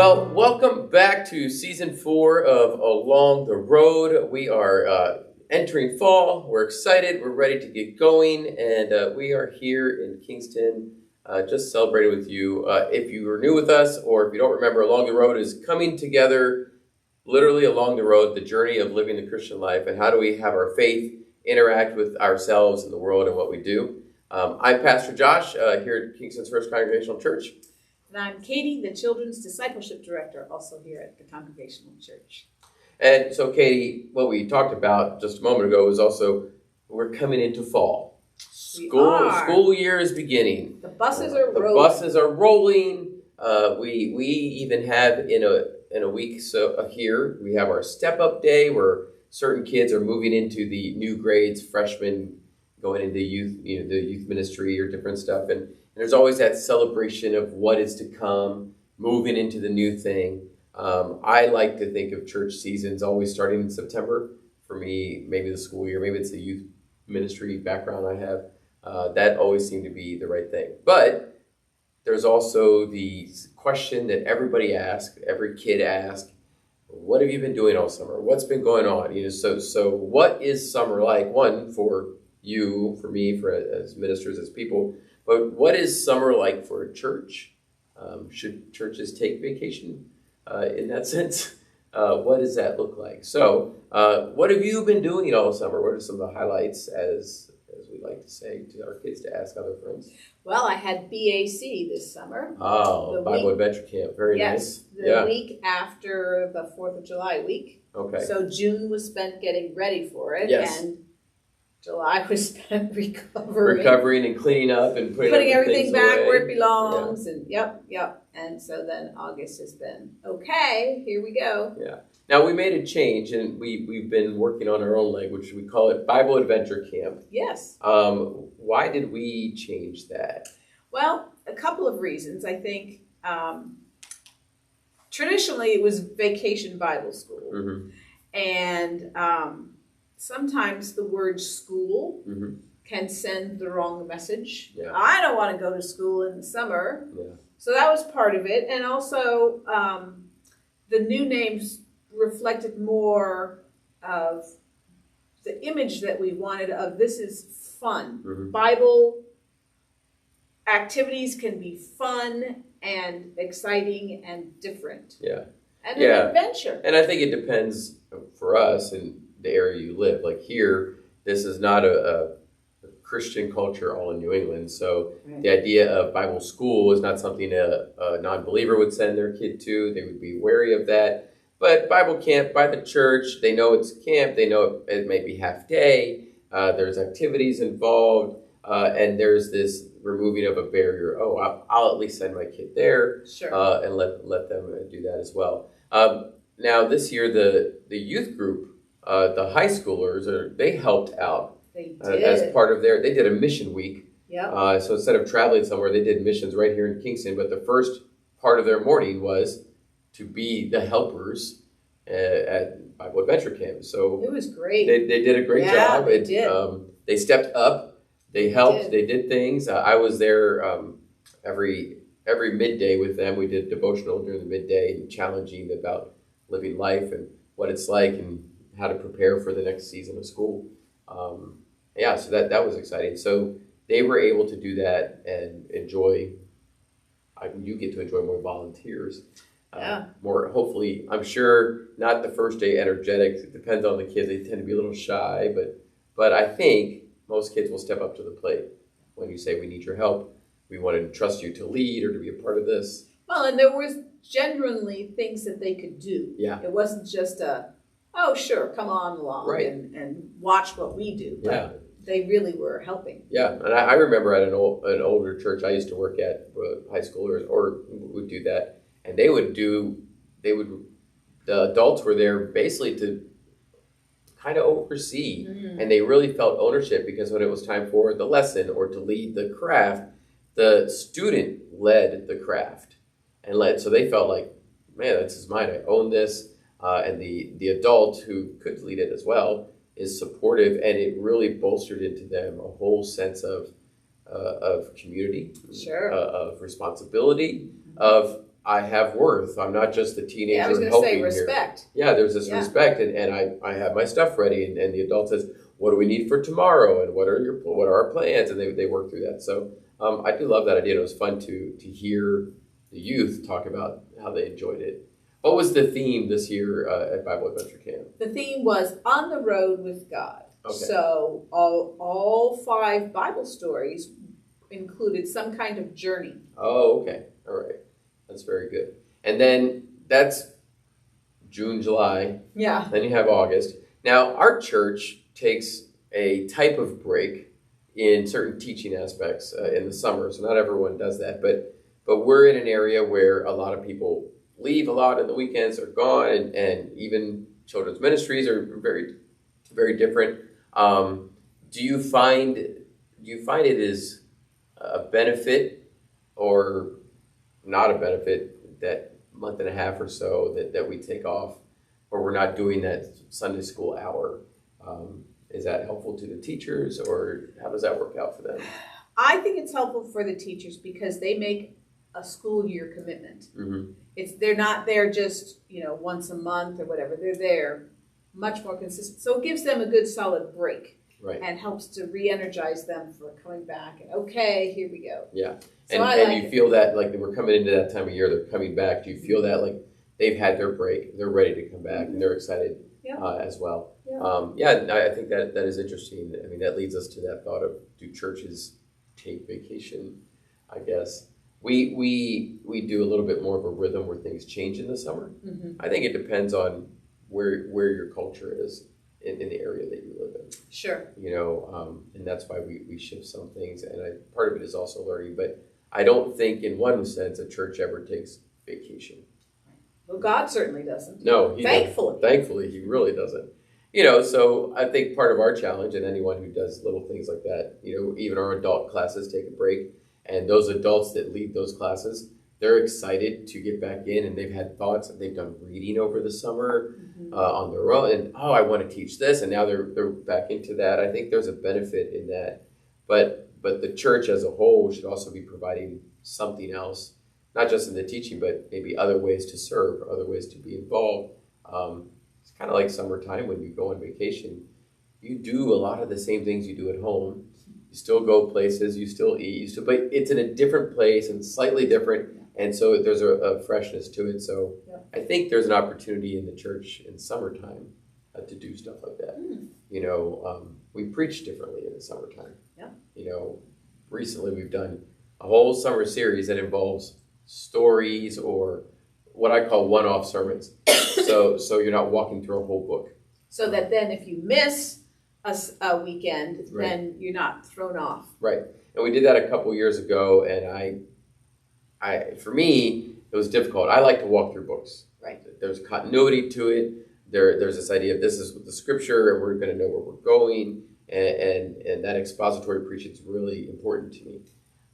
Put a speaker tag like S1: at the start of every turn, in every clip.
S1: Well, welcome back to season 4 of Along the Road. We are entering fall. We're excited. We're ready to get going. And we are here in Kingston just celebrating with you. If you are new with us or if you don't remember, Along the Road is coming together literally along the road, the journey of living the Christian life and how do we have our faith interact with ourselves and the world and what we do. I'm Pastor Josh here at Kingston's First Congregational Church.
S2: And I'm Katie, the Children's Discipleship Director, also here at the Congregational Church.
S1: And so, Katie, what we talked about just a moment ago is also we're coming into fall. School year is beginning.
S2: The buses are rolling.
S1: The buses are rolling. We even have in a week here we have our step up day where certain kids are moving into the new grades, freshmen going into youth, the youth ministry or different stuff, and there's always that celebration of what is to come, moving into the new thing. I like to think of church seasons always starting in September. For me, maybe the school year, maybe it's the youth ministry background I have. That always seemed to be the right thing. But there's also the question that everybody asks, every kid asks, what have you been doing all summer? What's been going on? So what is summer like? One, for you, for me, as ministers, as people. But what is summer like for a church? Should churches take vacation in that sense? What does that look like? So what have you been doing all summer? What are some of the highlights, as we like to say to our kids to ask other friends?
S2: Well, I had BAC this summer.
S1: Oh, Bible Adventure Camp. Very nice.
S2: Yes, the week after the 4th of July week.
S1: Okay.
S2: So June was spent getting ready for it.
S1: Yes.
S2: And July was spent recovering
S1: and cleaning up and putting
S2: everything back
S1: away.
S2: where it belongs. Yeah. And yep. And so then August has been, okay, here we go.
S1: Yeah. Now we made a change and we've been working on our own language. We call it Bible Adventure Camp.
S2: Yes.
S1: Why did we change that?
S2: Well, a couple of reasons. I think traditionally it was Vacation Bible School.
S1: Mm-hmm.
S2: And sometimes the word school
S1: mm-hmm.
S2: can send the wrong message.
S1: Yeah.
S2: I don't want to go to school in the summer.
S1: Yeah.
S2: So that was part of it. And also the new names reflected more of the image that we wanted of this is fun.
S1: Mm-hmm.
S2: Bible activities can be fun and exciting and different.
S1: Yeah.
S2: And an adventure.
S1: And I think it depends for us in the area you live. Like here, this is not a Christian culture all in New England. So right. The idea of Bible school is not something a non-believer would send their kid to. They would be wary of that. But Bible camp by the church, they know it's camp. They know it may be half day. There's activities involved. And there's this removing of a barrier. Oh, I'll at least send my kid there.
S2: Sure.
S1: And let them do that as well. Now this year, the youth group, the high schoolers, they helped out.
S2: They did.
S1: As part of they did a mission week.
S2: Yeah.
S1: So instead of traveling somewhere, they did missions right here in Kingston. But the first part of their morning was to be the helpers at Bible Adventure Camp. So
S2: it was great.
S1: They did a great job.
S2: They did.
S1: They stepped up. They helped. They did things. I was there every midday with them. We did devotional during the midday and challenging about living life and what it's like and how to prepare for the next season of school. So that was exciting. So they were able to do that and enjoy. You get to enjoy more volunteers. More, hopefully, I'm sure not the first day energetic. It depends on the kids. They tend to be a little shy, but I think most kids will step up to the plate when you say, we need your help. We want to trust you to lead or to be a part of this.
S2: Well, and there was genuinely things that they could do.
S1: Yeah.
S2: It wasn't just oh, sure, come on along
S1: right.
S2: and watch what we do. But
S1: yeah.
S2: They really were helping.
S1: Yeah, and I remember at an older church I used to work at, high schoolers or would do that. And the adults were there basically to kind of oversee. Mm-hmm. And they really felt ownership because when it was time for the lesson or to lead the craft, the student led the craft so they felt like, man, this is mine. I own this. And the adult who could lead it as well is supportive, and it really bolstered into them a whole sense of community,
S2: sure,
S1: of responsibility, of I have worth. I'm not just the teenager
S2: Yeah, I was going to
S1: helping
S2: say
S1: here.
S2: respect.
S1: Yeah, there's this
S2: Yeah.
S1: respect, and I have my stuff ready, and the adult says, what do we need for tomorrow, and what are our plans, and they work through that. So I do love that idea. It was fun to hear the youth talk about how they enjoyed it. What was the theme this year at Bible Adventure Camp?
S2: The theme was On the Road with God.
S1: Okay.
S2: So all 5 Bible stories included some kind of journey.
S1: Oh, okay. All right. That's very good. And then that's June, July.
S2: Yeah.
S1: Then you have August. Now, our church takes a type of break in certain teaching aspects in the summer. So not everyone does that. But we're in an area where a lot of people leave a lot, and the weekends are gone, and even children's ministries are very, very different. Do you find it is a benefit or not a benefit that month and a half or so that we take off, or we're not doing that Sunday school hour? Is that helpful to the teachers, or how does that work out for them?
S2: I think it's helpful for the teachers because they make a school year commitment.
S1: Mm-hmm.
S2: They're not there just once a month or whatever. They're there much more consistent. So it gives them a good solid break.
S1: Right.
S2: And helps to re-energize them for coming back. And okay, here we go.
S1: Yeah.
S2: So
S1: and you feel that like we're coming into that time of year, they're coming back. Do you feel that like they've had their break, they're ready to come back, and they're excited as well?
S2: Yeah.
S1: I think that is interesting. I mean, that leads us to that thought of, do churches take vacation? I guess we do a little bit more of a rhythm where things change in the summer.
S2: Mm-hmm.
S1: I think it depends on where your culture is in the area that you live in.
S2: Sure.
S1: And that's why we shift some things, and part of it is also learning. But I don't think, in one sense, a church ever takes vacation.
S2: Well, God certainly doesn't.
S1: No,
S2: Thankfully,
S1: he really doesn't. So I think part of our challenge, and anyone who does little things like that, even our adult classes take a break, and those adults that lead those classes, they're excited to get back in, and they've had thoughts, and they've done reading over the summer on their own, and I want to teach this, and now they're back into that. I think there's a benefit in that, but the church as a whole should also be providing something else, not just in the teaching, but maybe other ways to serve, other ways to be involved. It's kind of like summertime when you go on vacation. You do a lot of the same things you do at home. You still go places, you still eat, but it's in a different place and slightly different. And so there's a freshness to it. So I think there's an opportunity in the church in summertime to do stuff like that. We preach differently in the summertime.
S2: Yeah.
S1: Recently we've done a whole summer series that involves stories or what I call one-off sermons. So you're not walking through a whole book. So
S2: that then if you miss a weekend, then you're not thrown off.
S1: Right. And we did that a couple years ago, and for me, it was difficult. I like to walk through books.
S2: Right.
S1: There's continuity to it. There's this idea of this is the scripture, and we're going to know where we're going, and that expository preaching is really important to me.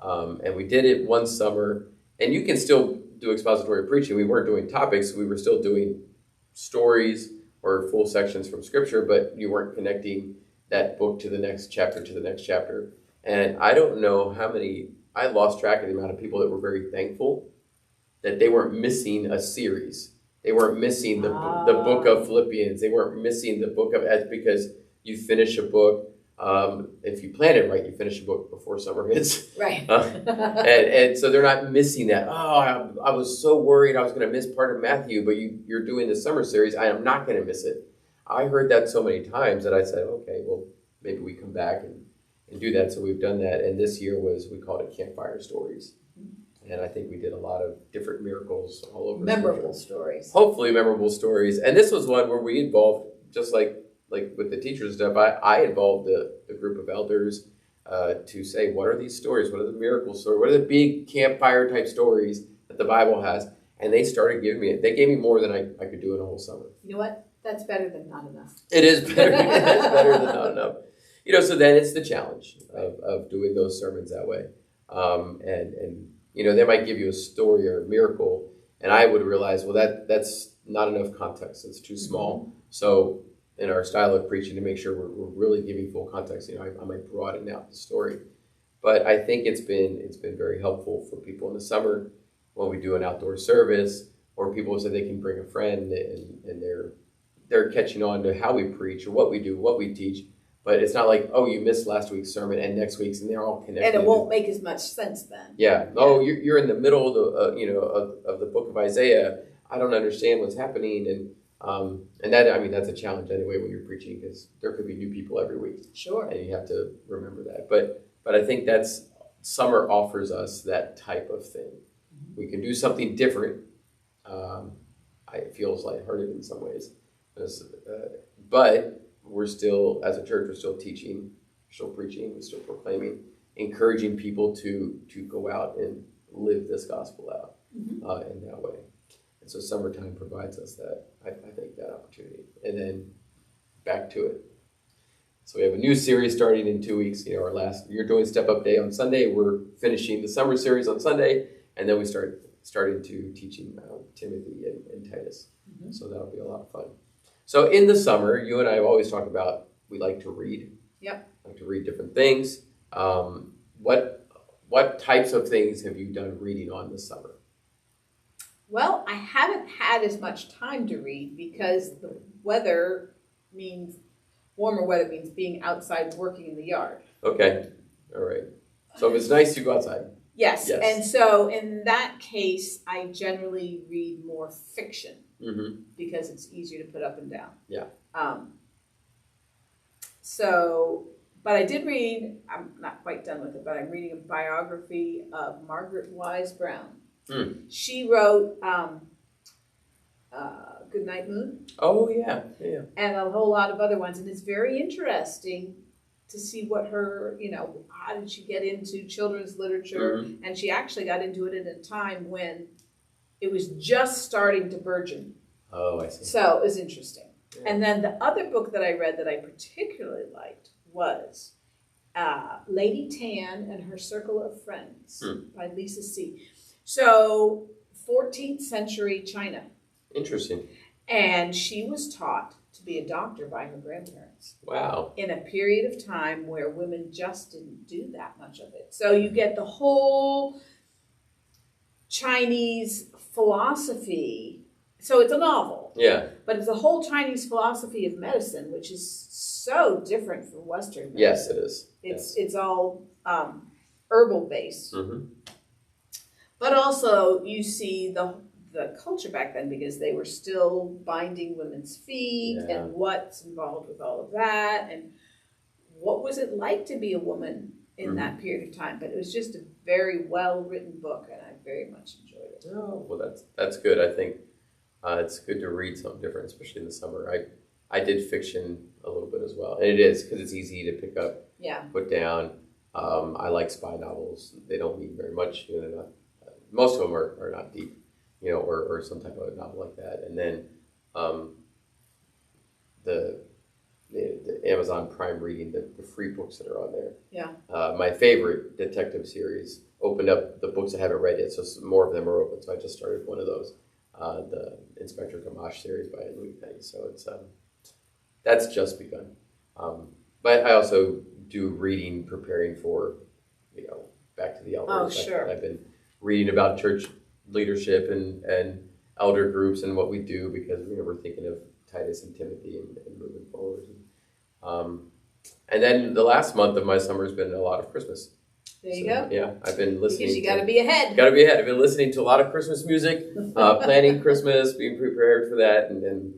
S1: And we did it one summer, and you can still do expository preaching. We weren't doing topics. We were still doing stories or full sections from scripture, but you weren't connecting that book to the next chapter to the next chapter. And I don't know how many, I lost track of the amount of people that were very thankful that they weren't missing a series. They weren't missing the book of Philippians. They weren't missing the book of Acts, because you finish a book. If you plan it right, you finish a book before summer hits.
S2: Right.
S1: And so they're not missing that. Oh, I was so worried I was going to miss part of Matthew, but you're doing the summer series. I am not going to miss it. I heard that so many times that I said, okay, well, maybe we come back and do that. So we've done that. And this year we called it Campfire Stories. And I think we did a lot of different miracles all over.
S2: Memorable stories.
S1: Hopefully memorable stories. And this was one where we involved, just like with the teachers and stuff, I involved the group of elders to say, what are these stories? What are the miracle stories? What are the big campfire type stories that the Bible has? And they started giving me it. They gave me more than I could do in a whole summer.
S2: You know what? That's better than not enough.
S1: It is better. It's better than not enough. So then it's the challenge of doing those sermons that way. And they might give you a story or a miracle, and I would realize, well, that's not enough context. It's too small. Mm-hmm. So in our style of preaching, to make sure we're really giving full context, I might broaden out the story. But I think it's been very helpful for people in the summer when we do an outdoor service, or people say they can bring a friend, and they're catching on to how we preach or what we do, what we teach. But it's not like, oh, you missed last week's sermon and next week's, and they're all connected.
S2: And it won't make as much sense then.
S1: Yeah. Oh, you're in the middle of the of the book of Isaiah. I don't understand what's happening, and that, I mean, that's a challenge anyway when you're preaching, because there could be new people every week.
S2: Sure.
S1: And you have to remember that. But I think summer offers us that type of thing. We can do something different. It feels lighthearted in some ways, but we're still, as a church, we're still teaching, we're still preaching, we're still proclaiming, encouraging people to go out and live this gospel out in that way. And so summertime provides us that, I think, that opportunity. And then back to it. So we have a new series starting in 2 weeks. You're doing Step Up Day on Sunday. We're finishing the summer series on Sunday, and then we starting to teaching Timothy and Titus. So that'll be a lot of fun. So in the summer, you and I have always talked about, we like to read.
S2: Yep.
S1: Like to read different things. What types of things have you done reading on this summer?
S2: Well, I haven't had as much time to read because the weather means, warmer weather means being outside working in the yard.
S1: Okay. All right. So if it's nice, you go outside.
S2: Yes. And so in that case, I generally read more fiction because it's easier to put up and down.
S1: Yeah.
S2: But I did read, I'm not quite done with it, but I'm reading a biography of Margaret Wise Brown. She wrote Goodnight Moon.
S1: Oh, yeah. Yeah.
S2: And a whole lot of other ones. And it's very interesting to see what her, how did she get into children's literature? And she actually got into it at a time when it was just starting to burgeon.
S1: Oh, I see.
S2: So it was interesting.
S1: Yeah.
S2: And then the other book that I read that I particularly liked was Lady Tan and Her Circle of Friends by Lisa C. So 14th century China.
S1: Interesting.
S2: And she was taught to be a doctor by her grandparents.
S1: Wow.
S2: In a period of time where women just didn't do that much of it. So you get the whole Chinese philosophy. So it's a novel.
S1: Yeah.
S2: But it's a whole Chinese philosophy of medicine, which is so different from Western medicine.
S1: Yes, it is.
S2: It's all herbal based. But also you see the culture back then, because they were still binding women's feet and what's involved with all of that, and what was it like to be a woman in that period of time. But it was just a very well written book, and I very much enjoyed it.
S1: Oh, well, that's good. I think it's good to read something different, especially in the summer. I did fiction a little bit as well, and it is because it's easy to pick up, put down. I like spy novels. They don't mean very much. They're not, most of them are not deep, or some type of novel like that. And then the Amazon Prime reading, the free books that are on there.
S2: Yeah.
S1: My favorite detective series opened up the books I haven't read yet, so more of them are open. So I just started one of those, the Inspector Gamache series by Louis Penny. So it's that's just begun. But I also do reading, preparing for, back to the elders.
S2: Oh, sure.
S1: I've been reading about church leadership and elder groups and what we do, because we're thinking of Titus and Timothy and moving forward. And then the last month of my summer has been a lot of Christmas.
S2: There you go.
S1: Yeah, I've been listening.
S2: Because you got to be ahead.
S1: Got to be ahead. I've been listening to a lot of Christmas music, planning Christmas, being prepared for that, and then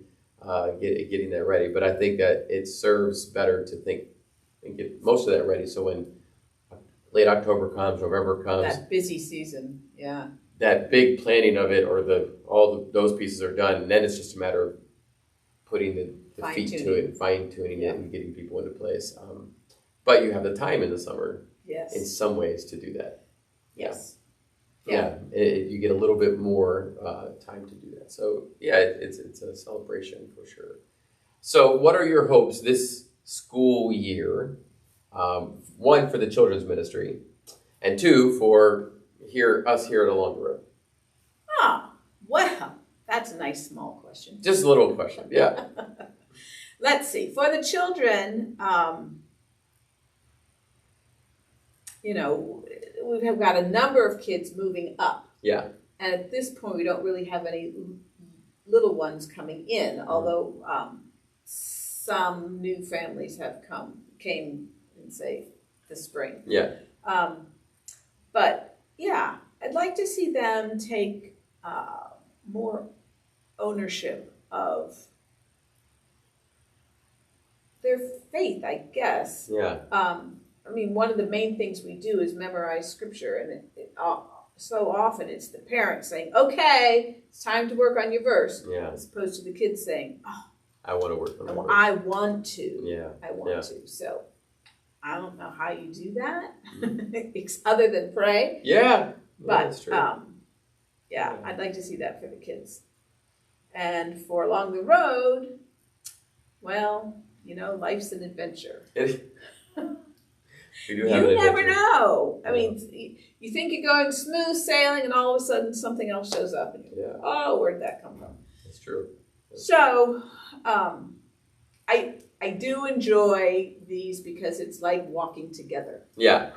S1: getting that ready. But I think that it serves better to think and get most of that ready. So when late October comes, November comes,
S2: that busy season,
S1: that big planning of it, or those pieces are done, and then it's just a matter of putting the feet to it and fine-tuning it and getting people into place. But you have the time in the summer, in some ways, to do that.
S2: Yes.
S1: You get a little bit more time to do that. So it's a celebration for sure. So what are your hopes this school year? One, for the children's ministry, and two, for us here at Along the Road.
S2: Well, that's a nice small question.
S1: Just a little question, yeah.
S2: Let's see. For the children, we've got a number of kids moving up.
S1: Yeah.
S2: And at this point, we don't really have any little ones coming in, although some new families have came in, say, this spring.
S1: Yeah.
S2: But yeah, I'd like to see them take more ownership of their faith, I guess.
S1: Yeah.
S2: I mean, one of the main things we do is memorize scripture, and so often it's the parents saying, "Okay, it's time to work on your verse," as opposed to the kids saying, "Oh,
S1: I want to work on my verse.
S2: I want to.
S1: Yeah.
S2: I want to." So I don't know how you do that, other than pray.
S1: Yeah.
S2: But
S1: that's true.
S2: I'd like to see that for the kids. And for along the road, well, life's an adventure.
S1: You
S2: never know. I mean, you think you're going smooth sailing, and all of a sudden something else shows up, and you're like, "Oh, where'd that come from?"
S1: That's true.
S2: So, I do enjoy these because it's like walking together.
S1: Yeah.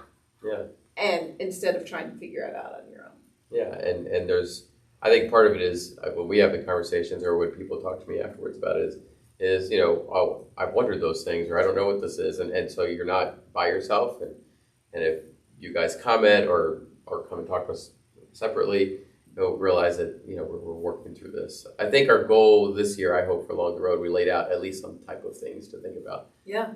S2: And instead of trying to figure it out on your own.
S1: Yeah, and there's, I think part of it is when we have the conversations, or when people talk to me afterwards about it, is oh, I've wondered those things, or I don't know what this is, and so you're not by yourself, and if you guys comment or come and talk to us separately, realize that we're working through this. I think our goal this year, I hope for along the road, we laid out at least some type of things to think about.
S2: Yeah.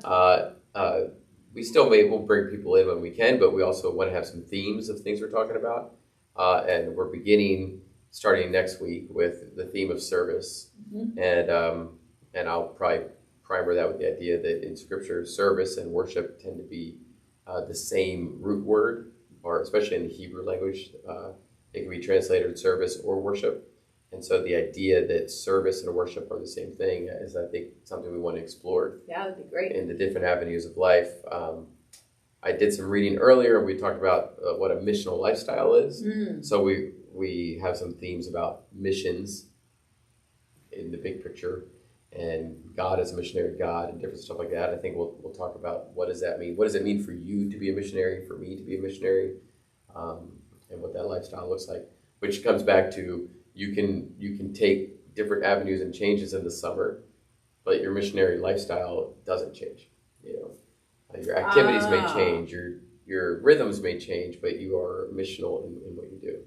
S1: We still we'll bring people in when we can, but we also want to have some themes of things we're talking about, and we're starting next week with the theme of service, and I'll probably primer that with the idea that in Scripture, service and worship tend to be the same root word, or especially in the Hebrew language, it can be translated service or worship. And so the idea that service and worship are the same thing is, I think, something we want to explore.
S2: Yeah, that'd be great.
S1: In the different avenues of life. I did some reading earlier. We talked about what a missional lifestyle is. So we have some themes about missions in the big picture, and God as a missionary God, and different stuff like that. I think we'll talk about what does that mean. What does it mean for you to be a missionary, for me to be a missionary, and what that lifestyle looks like. Which comes back to you can take different avenues and changes in the summer, but your missionary lifestyle doesn't change. Your activities may change, your rhythms may change, but you are missional in what you do.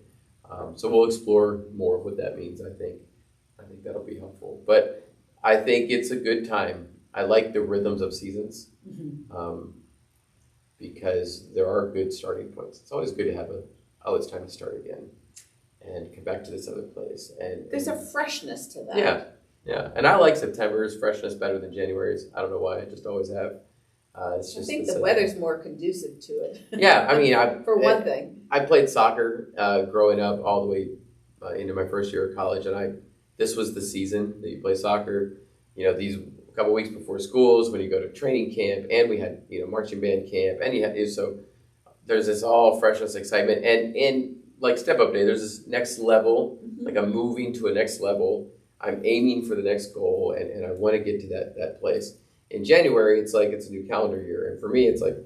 S1: So we'll explore more of what that means. I think that'll be helpful. But I think it's a good time. I like the rhythms of seasons, because there are good starting points. It's always good to have it's time to start again and come back to this other place. And
S2: there's a freshness to that.
S1: Yeah. And I like September's freshness better than January's. I don't know why. I just always have. It's just
S2: I think the weather's more conducive to it.
S1: Yeah, I mean,
S2: for one thing.
S1: I played soccer growing up all the way into my first year of college, and this was the season that you play soccer. These couple weeks before schools, when you go to training camp, and we had marching band camp, and so there's this all freshness, excitement, and like Step Up Day, there's this next level, like I'm moving to a next level. I'm aiming for the next goal, and I want to get to that place. In January, it's like it's a new calendar year, and for me, it's like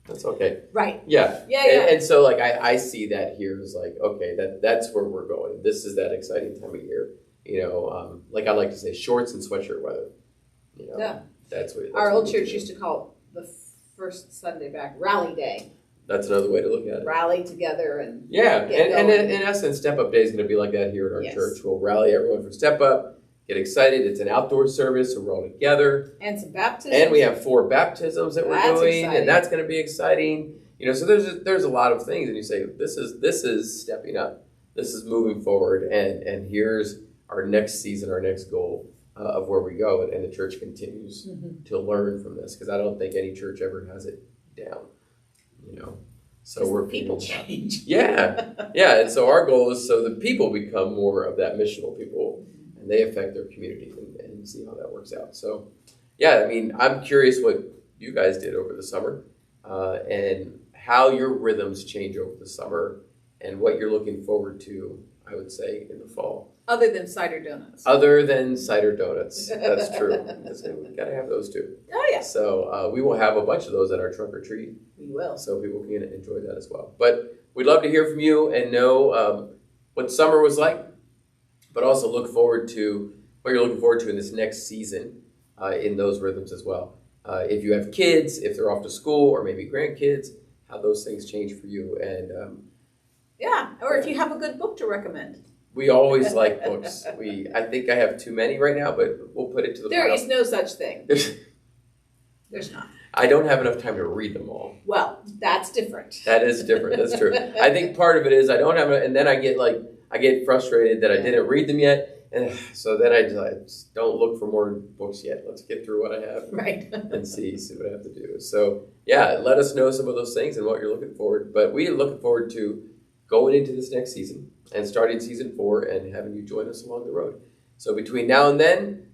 S1: that's okay.
S2: Right.
S1: Yeah.
S2: Yeah.
S1: And so like I see that here as like, okay, that's where we're going. This is that exciting time of year. Like I like to say, shorts and sweatshirt weather. That's what
S2: our old church used to call the first Sunday back Rally Day.
S1: That's another way to look at it.
S2: Rally together and
S1: and in essence, Step Up Day is going to be like that here at our church. We'll rally everyone for Step Up, get excited. It's an outdoor service, so we're all together.
S2: And some baptisms.
S1: And we have 4 baptisms that we're doing,
S2: exciting.
S1: and that's going to be exciting. So there's a lot of things, and you say this is stepping up. This is moving forward, and here's our next season, our next goal of where we go, and the church continues to learn from this, because I don't think any church ever has it down. So we're
S2: people change.
S1: Yeah, and so our goal is so the people become more of that missional people, and they affect their community, and see how that works out. So, yeah, I mean, I'm curious what you guys did over the summer, and how your rhythms change over the summer, and what you're looking forward to, I would say, in the fall.
S2: Other than cider donuts.
S1: That's true. We've got to have those too.
S2: Oh, yeah.
S1: So we will have a bunch of those at our trunk or treat.
S2: We will.
S1: So people can enjoy that as well. But we'd love to hear from you and know what summer was like, but also look forward to what you're looking forward to in this next season in those rhythms as well. If you have kids, if they're off to school, or maybe grandkids, how those things change for you. And
S2: yeah, or if you have a good book to recommend.
S1: we always like books. I think I have too many right now, but we'll put it to the
S2: There
S1: pile.
S2: is no such thing. There's not.
S1: I don't have enough time to read them all.
S2: Well, that's different.
S1: That is different. That's true. I think part of it is I don't have, and then I get frustrated that I didn't read them yet. And so then I just don't look for more books yet. Let's get through what I have
S2: Right.
S1: and see what I have to do. So yeah, let us know some of those things and what you're looking forward. But we are looking forward to going into this next season and starting season 4 and having you join us along the road. So between now and then,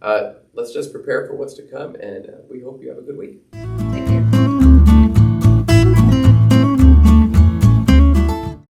S1: let's just prepare for what's to come, and we hope you have a good week.